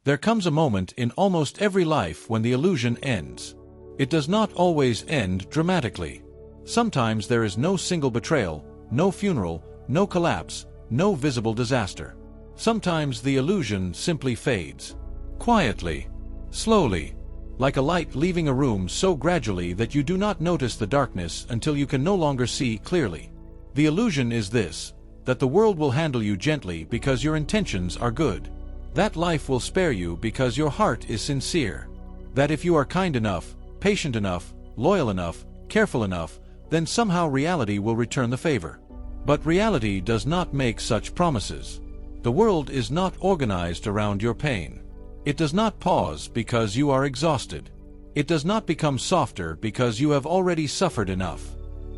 There comes a moment in almost every life when the illusion ends. It does not always end dramatically. Sometimes there is no single betrayal, no funeral, no collapse, no visible disaster. Sometimes the illusion simply fades. Quietly, slowly, like a light leaving a room so gradually that you do not notice the darkness until you can no longer see clearly. The illusion is this, that the world will handle you gently because your intentions are good. That life will spare you because your heart is sincere. That if you are kind enough, patient enough, loyal enough, careful enough, then somehow reality will return the favor. But reality does not make such promises. The world is not organized around your pain. It does not pause because you are exhausted. It does not become softer because you have already suffered enough.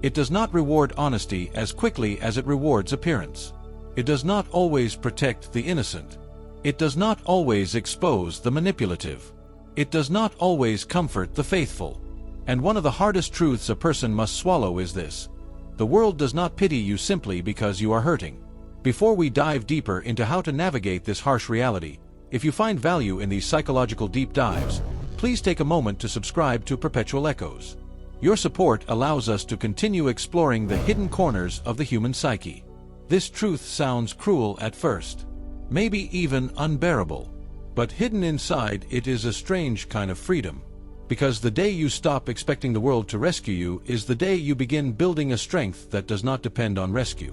It does not reward honesty as quickly as it rewards appearance. It does not always protect the innocent. It does not always expose the manipulative. It does not always comfort the faithful. And one of the hardest truths a person must swallow is this: the world does not pity you simply because you are hurting. Before we dive deeper into how to navigate this harsh reality, if you find value in these psychological deep dives, please take a moment to subscribe to Perpetual Echoes. Your support allows us to continue exploring the hidden corners of the human psyche. This truth sounds cruel at first, maybe even unbearable, but hidden inside it is a strange kind of freedom. Because the day you stop expecting the world to rescue you is the day you begin building a strength that does not depend on rescue.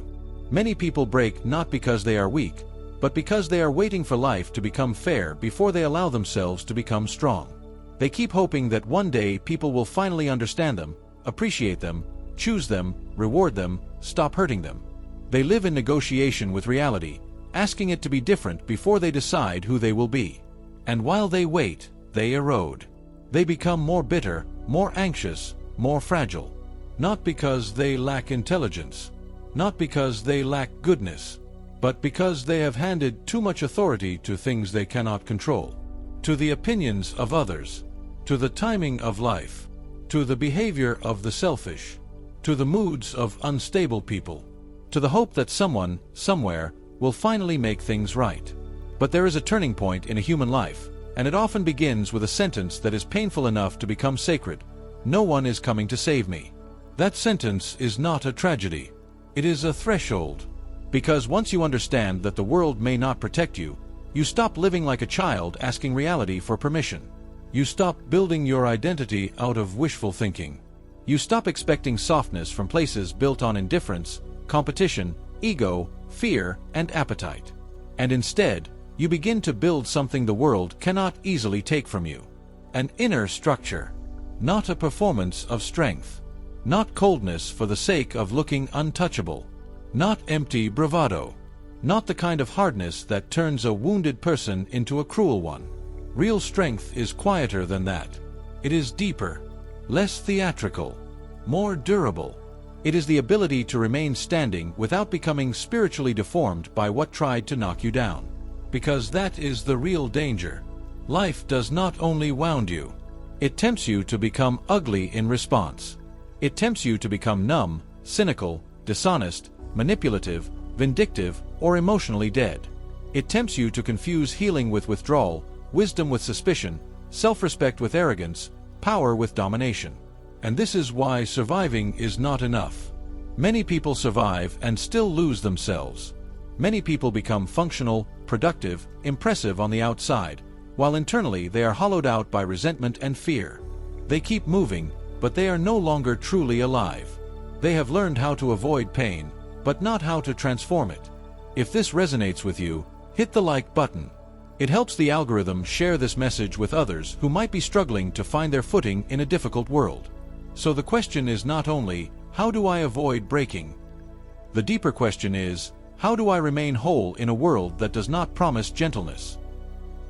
Many people break not because they are weak, but because they are waiting for life to become fair before they allow themselves to become strong. They keep hoping that one day people will finally understand them, appreciate them, choose them, reward them, stop hurting them. They live in negotiation with reality, asking it to be different before they decide who they will be. And while they wait, they erode. They become more bitter, more anxious, more fragile. Not because they lack intelligence, not because they lack goodness, but because they have handed too much authority to things they cannot control. To the opinions of others, to the timing of life, to the behavior of the selfish, to the moods of unstable people, to the hope that someone, somewhere, will finally make things right. But there is a turning point in a human life, and it often begins with a sentence that is painful enough to become sacred: "No one is coming to save me." That sentence is not a tragedy. It is a threshold. Because once you understand that the world may not protect you, you stop living like a child asking reality for permission. You stop building your identity out of wishful thinking. You stop expecting softness from places built on indifference, competition, ego, fear, and appetite. And instead, you begin to build something the world cannot easily take from you. An inner structure. Not a performance of strength. Not coldness for the sake of looking untouchable. Not empty bravado. Not the kind of hardness that turns a wounded person into a cruel one. Real strength is quieter than that. It is deeper, less theatrical, more durable. It is the ability to remain standing without becoming spiritually deformed by what tried to knock you down. Because that is the real danger. Life does not only wound you. It tempts you to become ugly in response. It tempts you to become numb, cynical, dishonest, manipulative, vindictive, or emotionally dead. It tempts you to confuse healing with withdrawal, wisdom with suspicion, self-respect with arrogance, power with domination. And this is why surviving is not enough. Many people survive and still lose themselves. Many people become functional, productive, impressive on the outside, while internally they are hollowed out by resentment and fear. They keep moving, but they are no longer truly alive. They have learned how to avoid pain, but not how to transform it. If this resonates with you, hit the like button. It helps the algorithm share this message with others who might be struggling to find their footing in a difficult world. So the question is not only, how do I avoid breaking? The deeper question is, how do I remain whole in a world that does not promise gentleness?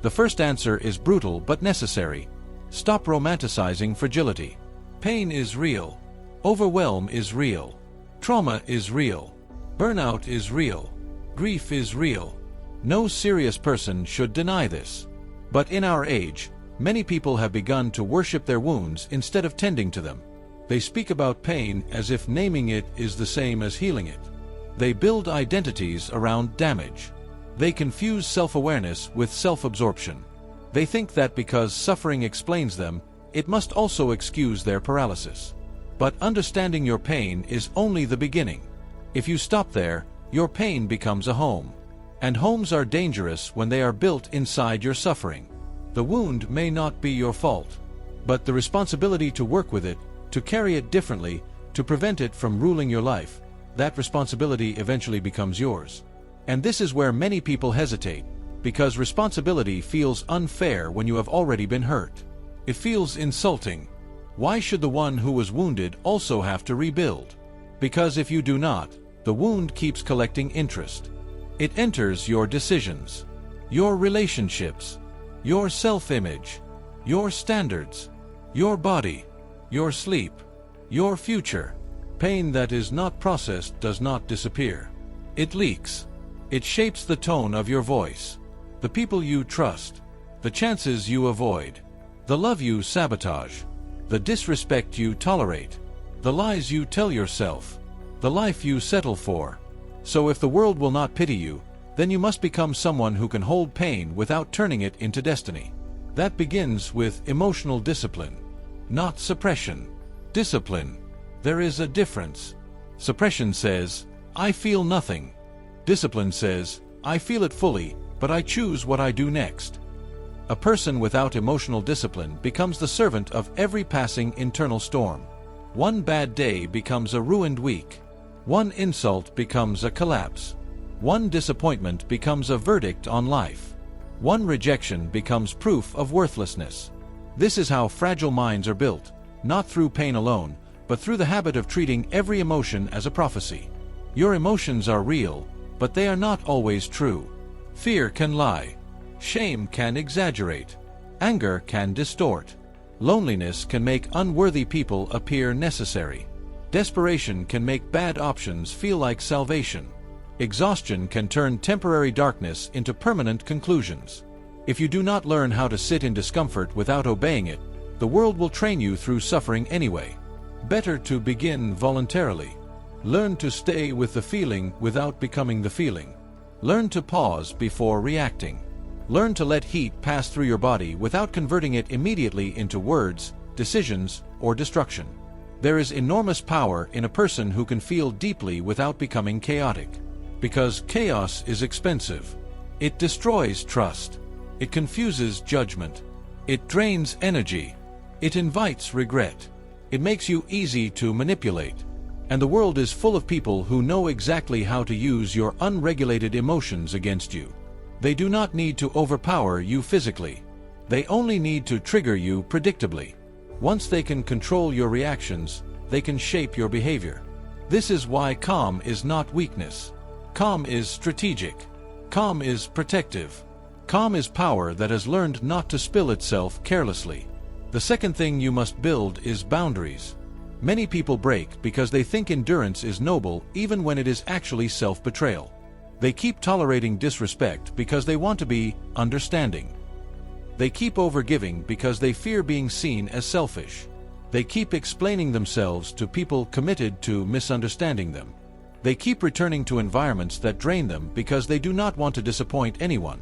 The first answer is brutal but necessary. Stop romanticizing fragility. Pain is real. Overwhelm is real. Trauma is real. Burnout is real. Grief is real. No serious person should deny this. But in our age, many people have begun to worship their wounds instead of tending to them. They speak about pain as if naming it is the same as healing it. They build identities around damage. They confuse self-awareness with self-absorption. They think that because suffering explains them, it must also excuse their paralysis. But understanding your pain is only the beginning. If you stop there, your pain becomes a home. And homes are dangerous when they are built inside your suffering. The wound may not be your fault, but the responsibility to work with it, to carry it differently, to prevent it from ruling your life, that responsibility eventually becomes yours. And this is where many people hesitate, because responsibility feels unfair when you have already been hurt. It feels insulting. Why should the one who was wounded also have to rebuild? Because if you do not, the wound keeps collecting interest. It enters your decisions, your relationships, your self-image, your standards, your body, your sleep, your future. Pain that is not processed does not disappear. It leaks. It shapes the tone of your voice, the people you trust, the chances you avoid, the love you sabotage, the disrespect you tolerate, the lies you tell yourself, the life you settle for. So if the world will not pity you, then you must become someone who can hold pain without turning it into destiny. That begins with emotional discipline, not suppression. Discipline. There is a difference. Suppression says, I feel nothing. Discipline says, I feel it fully, but I choose what I do next. A person without emotional discipline becomes the servant of every passing internal storm. One bad day becomes a ruined week. One insult becomes a collapse. One disappointment becomes a verdict on life. One rejection becomes proof of worthlessness. This is how fragile minds are built, not through pain alone, but through the habit of treating every emotion as a prophecy. Your emotions are real, but they are not always true. Fear can lie. Shame can exaggerate. Anger can distort. Loneliness can make unworthy people appear necessary. Desperation can make bad options feel like salvation. Exhaustion can turn temporary darkness into permanent conclusions. If you do not learn how to sit in discomfort without obeying it, the world will train you through suffering anyway. Better to begin voluntarily. Learn to stay with the feeling without becoming the feeling. Learn to pause before reacting. Learn to let heat pass through your body without converting it immediately into words, decisions, or destruction. There is enormous power in a person who can feel deeply without becoming chaotic. Because chaos is expensive. It destroys trust. It confuses judgment. It drains energy. It invites regret. It makes you easy to manipulate. And the world is full of people who know exactly how to use your unregulated emotions against you. They do not need to overpower you physically. They only need to trigger you predictably. Once they can control your reactions, they can shape your behavior. This is why calm is not weakness. Calm is strategic. Calm is protective. Calm is power that has learned not to spill itself carelessly. The second thing you must build is boundaries. Many people break because they think endurance is noble even when it is actually self-betrayal. They keep tolerating disrespect because they want to be understanding. They keep overgiving because they fear being seen as selfish. They keep explaining themselves to people committed to misunderstanding them. They keep returning to environments that drain them because they do not want to disappoint anyone.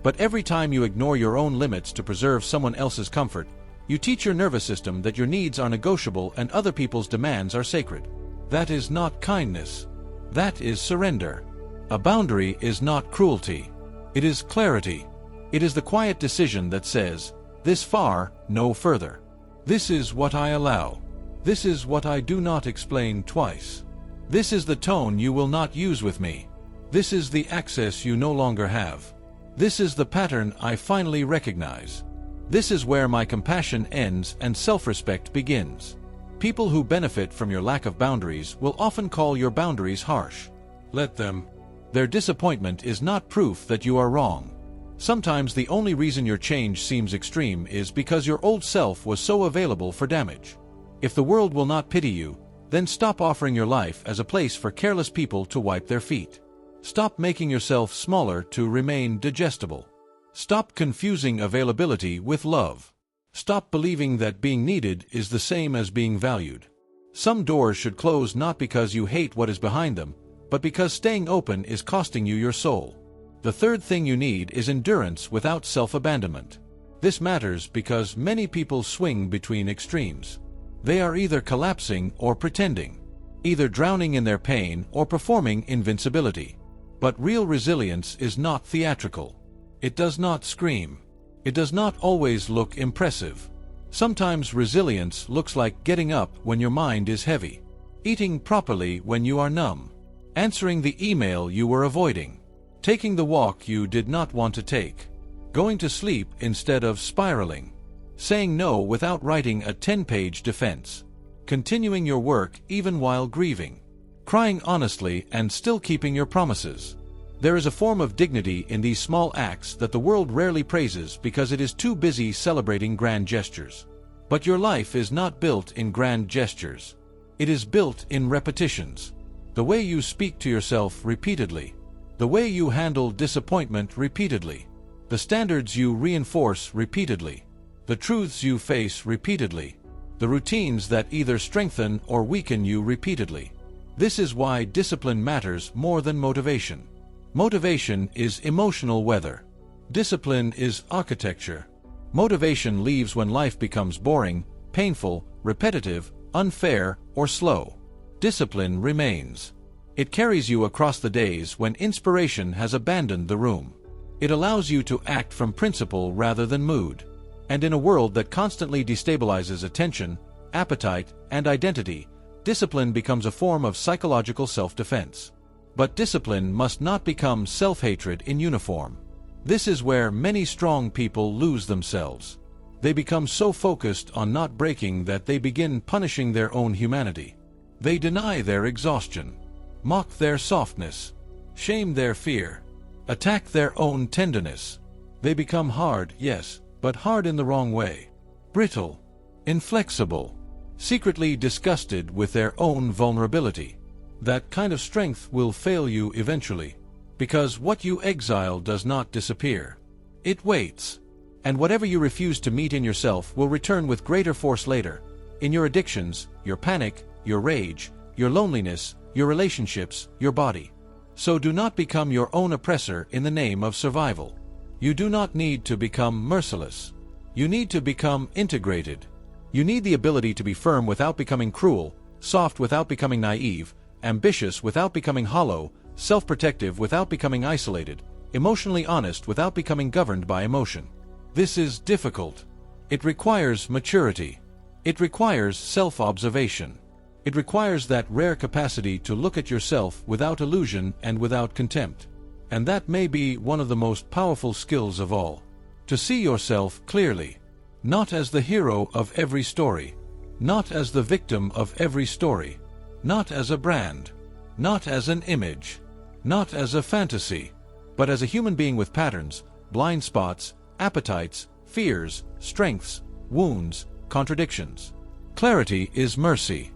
But every time you ignore your own limits to preserve someone else's comfort, you teach your nervous system that your needs are negotiable and other people's demands are sacred. That is not kindness. That is surrender. A boundary is not cruelty. It is clarity. It is the quiet decision that says, this far, no further. This is what I allow. This is what I do not explain twice. This is the tone you will not use with me. This is the access you no longer have. This is the pattern I finally recognize. This is where my compassion ends and self-respect begins. People who benefit from your lack of boundaries will often call your boundaries harsh. Let them. Their disappointment is not proof that you are wrong. Sometimes the only reason your change seems extreme is because your old self was so available for damage. If the world will not pity you, then stop offering your life as a place for careless people to wipe their feet. Stop making yourself smaller to remain digestible. Stop confusing availability with love. Stop believing that being needed is the same as being valued. Some doors should close not because you hate what is behind them, but because staying open is costing you your soul. The third thing you need is endurance without self-abandonment. This matters because many people swing between extremes. They are either collapsing or pretending, either drowning in their pain or performing invincibility. But real resilience is not theatrical. It does not scream. It does not always look impressive. Sometimes resilience looks like getting up when your mind is heavy, eating properly when you are numb, answering the email you were avoiding, taking the walk you did not want to take, going to sleep instead of spiraling, saying no without writing a 10-page defense, continuing your work even while grieving, crying honestly and still keeping your promises. There is a form of dignity in these small acts that the world rarely praises because it is too busy celebrating grand gestures. But your life is not built in grand gestures. It is built in repetitions. The way you speak to yourself repeatedly, the way you handle disappointment repeatedly, the standards you reinforce repeatedly, the truths you face repeatedly, the routines that either strengthen or weaken you repeatedly. This is why discipline matters more than motivation. Motivation is emotional weather. Discipline is architecture. Motivation leaves when life becomes boring, painful, repetitive, unfair, or slow. Discipline remains. It carries you across the days when inspiration has abandoned the room. It allows you to act from principle rather than mood. And in a world that constantly destabilizes attention, appetite, and identity, discipline becomes a form of psychological self-defense. But discipline must not become self-hatred in uniform. This is where many strong people lose themselves. They become so focused on not breaking that they begin punishing their own humanity. They deny their exhaustion, mock their softness, shame their fear, attack their own tenderness. They become hard, yes, but hard in the wrong way. Brittle, inflexible, secretly disgusted with their own vulnerability. That kind of strength will fail you eventually, because what you exile does not disappear. It waits. And whatever you refuse to meet in yourself will return with greater force later, in your addictions, your panic, your rage, your loneliness, your relationships, your body. So do not become your own oppressor in the name of survival. You do not need to become merciless. You need to become integrated. You need the ability to be firm without becoming cruel, soft without becoming naive, ambitious without becoming hollow, self-protective without becoming isolated, emotionally honest without becoming governed by emotion. This is difficult. It requires maturity. It requires self-observation. It requires that rare capacity to look at yourself without illusion and without contempt. And that may be one of the most powerful skills of all. To see yourself clearly, not as the hero of every story, not as the victim of every story, not as a brand, not as an image, not as a fantasy, but as a human being with patterns, blind spots, appetites, fears, strengths, wounds, contradictions. Clarity is mercy,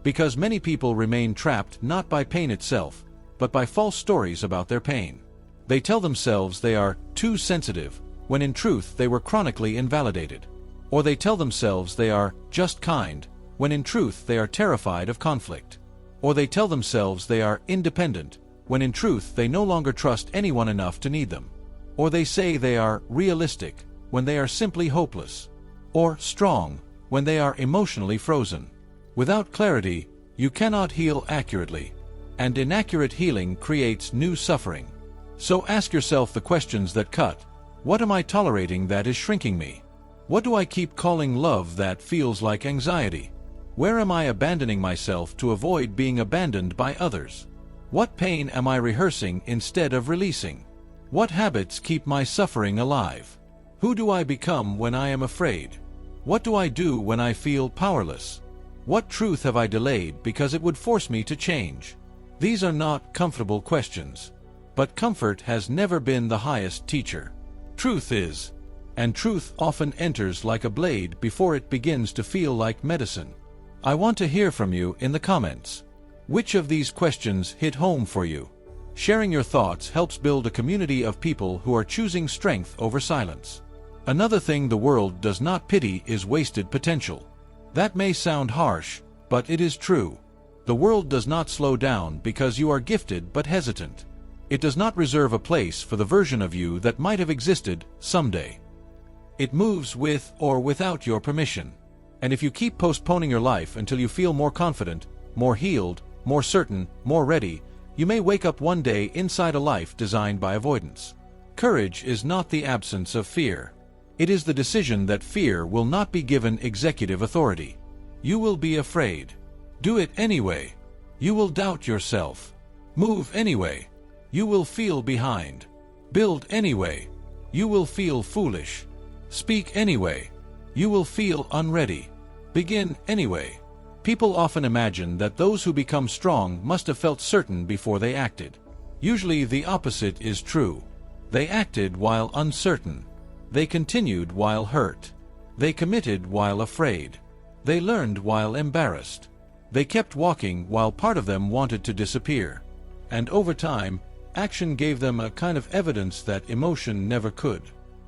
because many people remain trapped not by pain itself, but by false stories about their pain. They tell themselves they are too sensitive, when in truth they were chronically invalidated. Or they tell themselves they are just kind, when in truth they are terrified of conflict. Or they tell themselves they are independent, when in truth they no longer trust anyone enough to need them. Or they say they are realistic, when they are simply hopeless. Or strong, when they are emotionally frozen. Without clarity, you cannot heal accurately, and inaccurate healing creates new suffering. So ask yourself the questions that cut. What am I tolerating that is shrinking me? What do I keep calling love that feels like anxiety? Where am I abandoning myself to avoid being abandoned by others? What pain am I rehearsing instead of releasing? What habits keep my suffering alive? Who do I become when I am afraid? What do I do when I feel powerless? What truth have I delayed because it would force me to change? These are not comfortable questions. But comfort has never been the highest teacher. Truth is. And truth often enters like a blade before it begins to feel like medicine. I want to hear from you in the comments. Which of these questions hit home for you? Sharing your thoughts helps build a community of people who are choosing strength over silence. Another thing the world does not pity is wasted potential. That may sound harsh, but it is true. The world does not slow down because you are gifted but hesitant. It does not reserve a place for the version of you that might have existed someday. It moves with or without your permission. And if you keep postponing your life until you feel more confident, more healed, more certain, more ready, you may wake up one day inside a life designed by avoidance. Courage is not the absence of fear. It is the decision that fear will not be given executive authority. You will be afraid. Do it anyway. You will doubt yourself. Move anyway. You will feel behind. Build anyway. You will feel foolish. Speak anyway. You will feel unready. Begin anyway. People often imagine that those who become strong must have felt certain before they acted. Usually the opposite is true. They acted while uncertain. They continued while hurt. They committed while afraid. They learned while embarrassed. They kept walking while part of them wanted to disappear. And over time, action gave them a kind of evidence that emotion never could.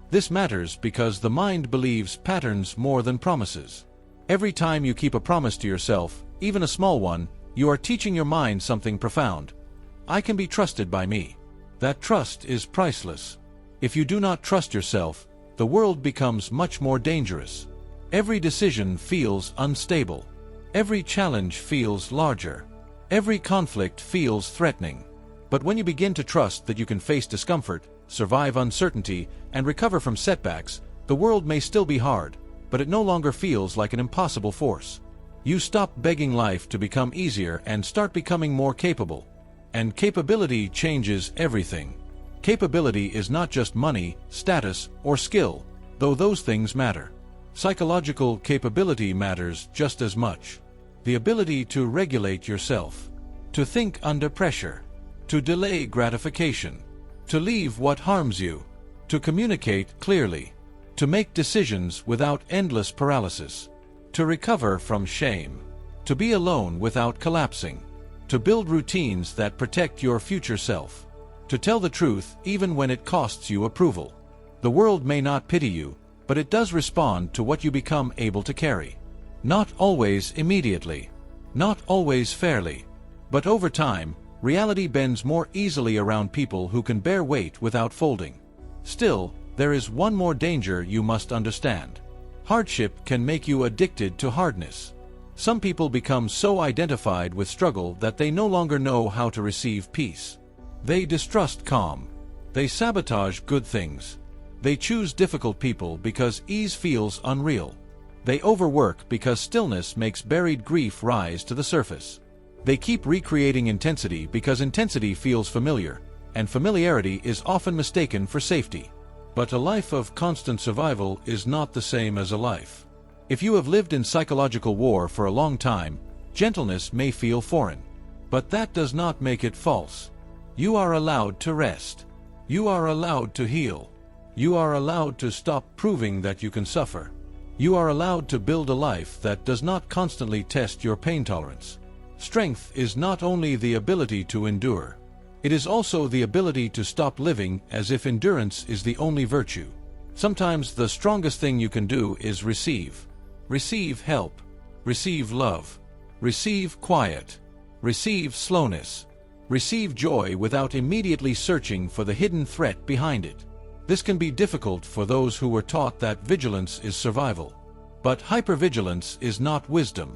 This matters because the mind believes patterns more than promises. Every time you keep a promise to yourself, even a small one, you are teaching your mind something profound. I can be trusted by me. That trust is priceless. If you do not trust yourself, the world becomes much more dangerous. Every decision feels unstable. Every challenge feels larger. Every conflict feels threatening. But when you begin to trust that you can face discomfort, survive uncertainty, and recover from setbacks, the world may still be hard, but it no longer feels like an impossible force. You stop begging life to become easier and start becoming more capable. And capability changes everything. Capability is not just money, status, or skill, though those things matter. Psychological capability matters just as much. The ability to regulate yourself, to think under pressure, to delay gratification, to leave what harms you, to communicate clearly, to make decisions without endless paralysis, to recover from shame, to be alone without collapsing, to build routines that protect your future self, to tell the truth even when it costs you approval. The world may not pity you, but it does respond to what you become able to carry. Not always immediately, not always fairly, but over time, reality bends more easily around people who can bear weight without folding. Still, there is one more danger you must understand. Hardship can make you addicted to hardness. Some people become so identified with struggle that they no longer know how to receive peace. They distrust calm. They sabotage good things. They choose difficult people because ease feels unreal. They overwork because stillness makes buried grief rise to the surface. They keep recreating intensity because intensity feels familiar, and familiarity is often mistaken for safety. But a life of constant survival is not the same as a life. If you have lived in psychological war for a long time, gentleness may feel foreign. But that does not make it false. You are allowed to rest. You are allowed to heal. You are allowed to stop proving that you can suffer. You are allowed to build a life that does not constantly test your pain tolerance. Strength is not only the ability to endure. It is also the ability to stop living as if endurance is the only virtue. Sometimes the strongest thing you can do is receive. Receive help. Receive love. Receive quiet. Receive slowness. Receive joy without immediately searching for the hidden threat behind it. This can be difficult for those who were taught that vigilance is survival. But hypervigilance is not wisdom.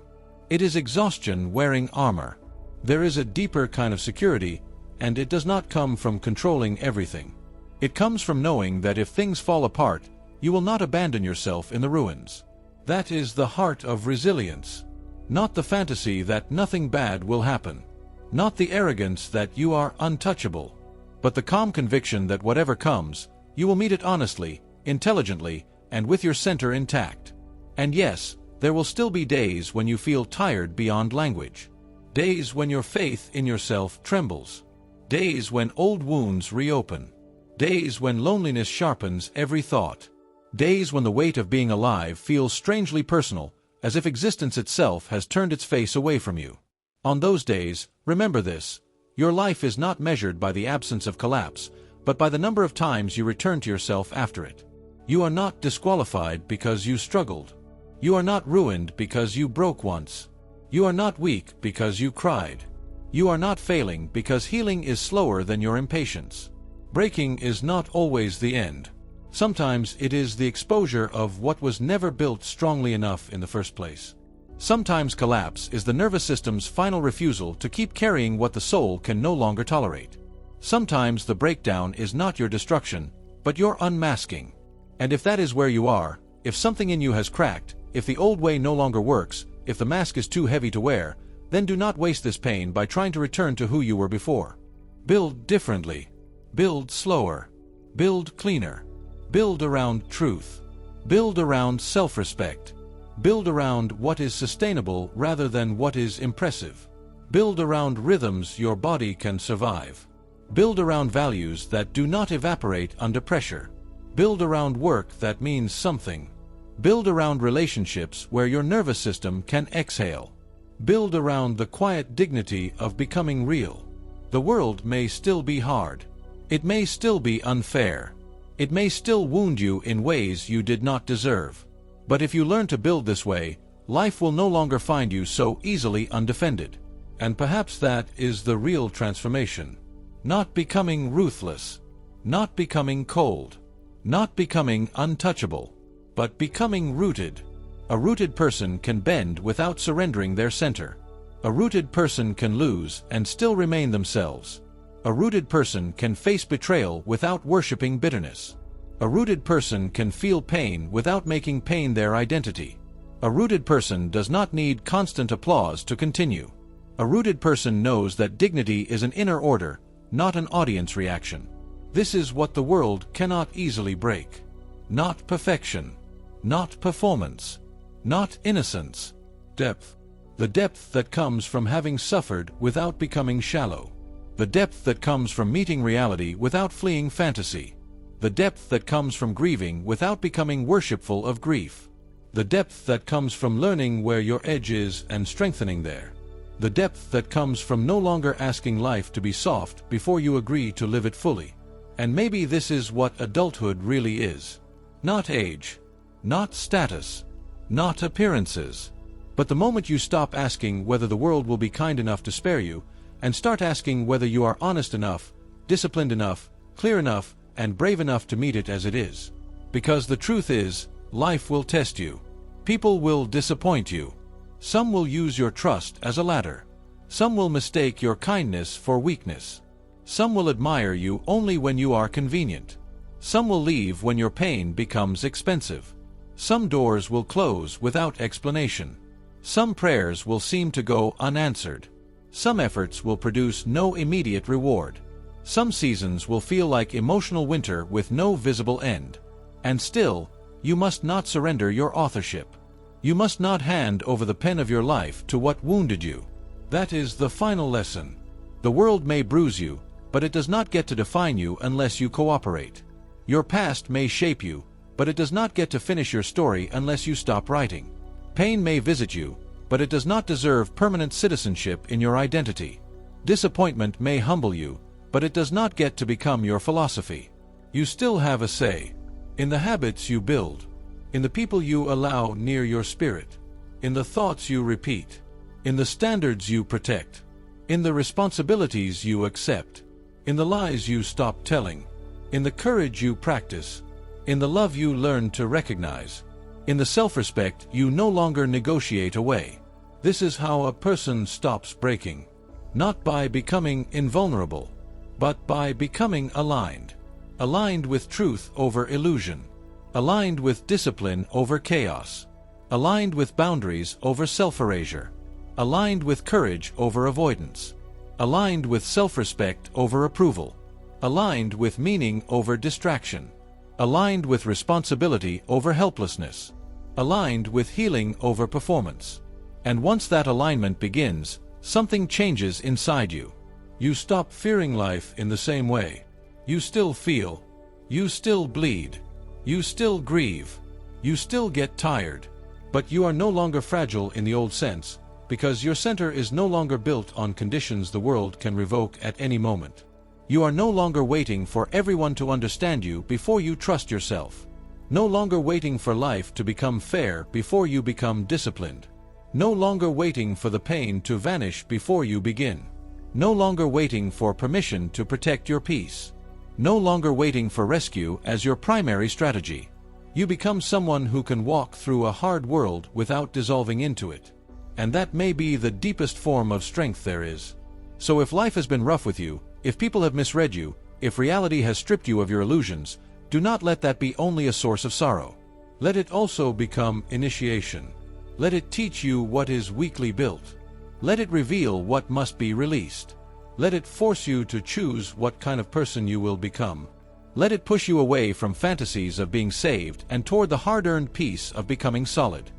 It is exhaustion wearing armor. There is a deeper kind of security, and it does not come from controlling everything. It comes from knowing that if things fall apart, you will not abandon yourself in the ruins. That is the heart of resilience. Not the fantasy that nothing bad will happen. Not the arrogance that you are untouchable. But the calm conviction that whatever comes, you will meet it honestly, intelligently, and with your center intact. And yes, there will still be days when you feel tired beyond language. Days when your faith in yourself trembles. Days when old wounds reopen. Days when loneliness sharpens every thought. Days when the weight of being alive feels strangely personal, as if existence itself has turned its face away from you. On those days, remember this: your life is not measured by the absence of collapse, but by the number of times you return to yourself after it. You are not disqualified because you struggled. You are not ruined because you broke once. You are not weak because you cried. You are not failing because healing is slower than your impatience. Breaking is not always the end. Sometimes it is the exposure of what was never built strongly enough in the first place. Sometimes collapse is the nervous system's final refusal to keep carrying what the soul can no longer tolerate. Sometimes the breakdown is not your destruction, but your unmasking. And if that is where you are, if something in you has cracked, if the old way no longer works, if the mask is too heavy to wear, then do not waste this pain by trying to return to who you were before. Build differently. Build slower. Build cleaner. Build around truth. Build around self-respect. Build around what is sustainable rather than what is impressive. Build around rhythms your body can survive. Build around values that do not evaporate under pressure. Build around work that means something. Build around relationships where your nervous system can exhale. Build around the quiet dignity of becoming real. The world may still be hard. It may still be unfair. It may still wound you in ways you did not deserve. But if you learn to build this way, life will no longer find you so easily undefended. And perhaps that is the real transformation. Not becoming ruthless. Not becoming cold. Not becoming untouchable. But becoming rooted. A rooted person can bend without surrendering their center. A rooted person can lose and still remain themselves. A rooted person can face betrayal without worshiping bitterness. A rooted person can feel pain without making pain their identity. A rooted person does not need constant applause to continue. A rooted person knows that dignity is an inner order, not an audience reaction. This is what the world cannot easily break. Not perfection. Not performance. Not innocence. Depth. The depth that comes from having suffered without becoming shallow. The depth that comes from meeting reality without fleeing fantasy. The depth that comes from grieving without becoming worshipful of grief. The depth that comes from learning where your edge is and strengthening there. The depth that comes from no longer asking life to be soft before you agree to live it fully. And maybe this is what adulthood really is. Not age. Not status. Not appearances. But the moment you stop asking whether the world will be kind enough to spare you, and start asking whether you are honest enough, disciplined enough, clear enough, and brave enough to meet it as it is. Because the truth is, life will test you. People will disappoint you. Some will use your trust as a ladder. Some will mistake your kindness for weakness. Some will admire you only when you are convenient. Some will leave when your pain becomes expensive. Some doors will close without explanation. Some prayers will seem to go unanswered. Some efforts will produce no immediate reward. Some seasons will feel like emotional winter with no visible end. And still, you must not surrender your authorship. You must not hand over the pen of your life to what wounded you. That is the final lesson. The world may bruise you, but it does not get to define you unless you cooperate. Your past may shape you, but it does not get to finish your story unless you stop writing. Pain may visit you, but it does not deserve permanent citizenship in your identity. Disappointment may humble you, but it does not get to become your philosophy. You still have a say. In the habits you build. In the people you allow near your spirit. In the thoughts you repeat. In the standards you protect. In the responsibilities you accept. In the lies you stop telling. In the courage you practice. In the love you learn to recognize. In the self-respect you no longer negotiate away. This is how a person stops breaking. Not by becoming invulnerable, but by becoming aligned. Aligned with truth over illusion. Aligned with discipline over chaos. Aligned with boundaries over self-erasure. Aligned with courage over avoidance. Aligned with self-respect over approval. Aligned with meaning over distraction. Aligned with responsibility over helplessness. Aligned with healing over performance. And once that alignment begins, something changes inside you. You stop fearing life in the same way. You still feel. You still bleed. You still grieve. You still get tired. But you are no longer fragile in the old sense, because your center is no longer built on conditions the world can revoke at any moment. You are no longer waiting for everyone to understand you before you trust yourself. No longer waiting for life to become fair before you become disciplined. No longer waiting for the pain to vanish before you begin. No longer waiting for permission to protect your peace. no longer waiting for rescue as your primary strategy. You become someone who can walk through a hard world without dissolving into it. And that may be the deepest form of strength there is. So if life has been rough with you, if people have misread you, if reality has stripped you of your illusions, do not let that be only a source of sorrow. Let it also become initiation. Let it teach you what is weakly built. Let it reveal what must be released. Let it force you to choose what kind of person you will become. Let it push you away from fantasies of being saved and toward the hard-earned peace of becoming solid.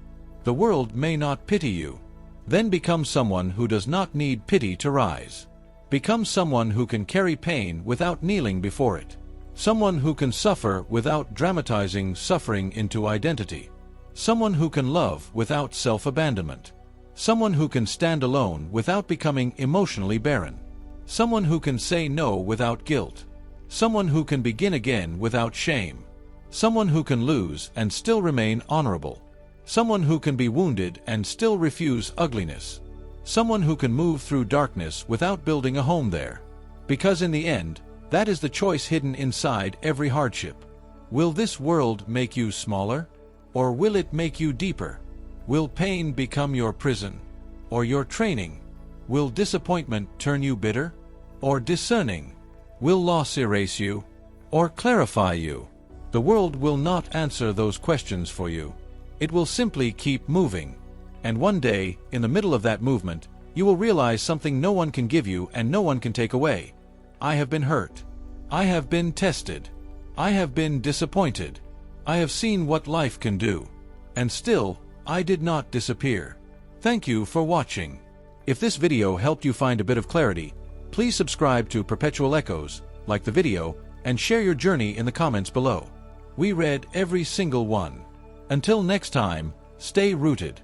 The world may not pity you. Then become someone who does not need pity to rise. Become someone who can carry pain without kneeling before it. Someone who can suffer without dramatizing suffering into identity. Someone who can love without self-abandonment. Someone who can stand alone without becoming emotionally barren. Someone who can say no without guilt. Someone who can begin again without shame. Someone who can lose and still remain honorable. Someone who can be wounded and still refuse ugliness. Someone who can move through darkness without building a home there. Because in the end, that is the choice hidden inside every hardship. Will this world make you smaller? Or will it make you deeper? Will pain become your prison? Or your training? Will disappointment turn you bitter? Or discerning? Will loss erase you? Or clarify you? The world will not answer those questions for you. It will simply keep moving. And one day, in the middle of that movement, you will realize something no one can give you and no one can take away. I have been hurt. I have been tested. I have been disappointed. I have seen what life can do. And still, I did not disappear. Thank you for watching. If this video helped you find a bit of clarity, please subscribe to Perpetual Echoes, like the video, and share your journey in the comments below. We read every single one. Until next time, stay rooted.